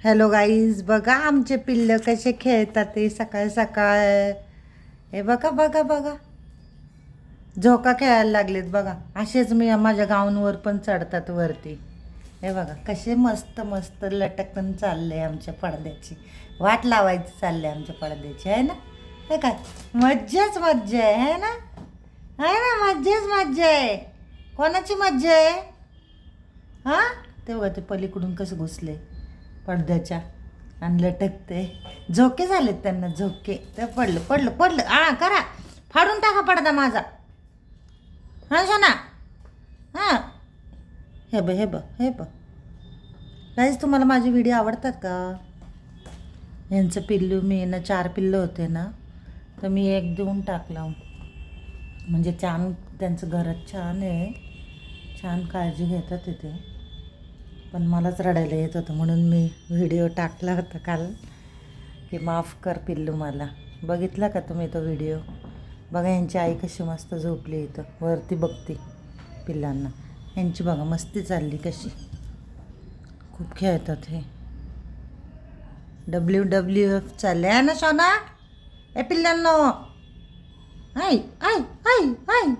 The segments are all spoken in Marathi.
हॅलो गाईज, बघा आमचे पिल्लं कसे खेळतात ते सकाळ सकाळ. हे बघा बघा बघा, झोका खेळायला लागलेत बघा. असेच मी माझ्या गाऊनवर पण चढतात वरती. हे बघा कसे मस्त मस्त लटकन चालले आमच्या पडद्याची वाट लावायची चालले आमच्या पडद्याची, आहे ना. हे काय मज्जाच मज्जा आहे ना, आहे ना, मज्जाच मज्जा आहे. कोणाची मज्जा आहे? हां, तेव्हा ते पलीकडून कसं घुसले पडद्याच्या आणि लटकते. झोके झालेत त्यांना, झोके. ते पडलं पडलं पडलं. करा, फाडून टाका पडदा माझा. हां सोना, हां. हे ब हे ब हे ब गाईज, तुम्हाला माझे व्हिडिओ आवडतात का? यांचं पिल्लू मी ना 4 पिल्लं होते ना, तर मी एक देऊन टाकला. म्हणजे छान त्यांचं घरात छान आहे, छान काळजी घेतात तिथे. पण मलाच रडायला येत होतं म्हणून मी व्हिडिओ टाकला होता काल की माफ कर पिल्लू मला. बघितला का तुम्ही तो व्हिडिओ? बघा यांची आई कशी मस्त झोपली इथं वरती बघते पिल्लांना. यांची बघा मस्ती चालली कशी, खूप खेळतात हे. WWF चालले आहे ना सोना. ए पिल्लांनो, आई आई आई आई.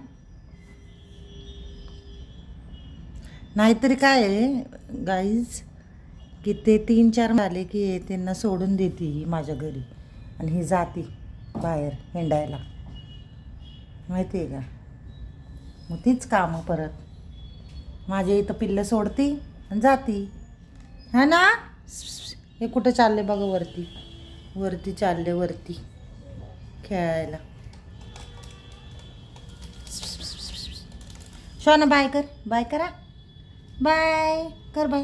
नाहीतरी काय आहे गाईज, की ते 3-4 आले की त्यांना सोडून देते ही माझ्या घरी आणि ही जाती बाहेर हिंडायला, माहिती आहे का. मग तीच कामं परत माझ्या इथं पिल्लं सोडती आणि जाती, हा ना. हे कुठं चालले बघा, वरती वरती चालले, वरती खेळायला. शोना बाय कर, बाय करा, बाय कर, बाय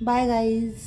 बाय गाईज.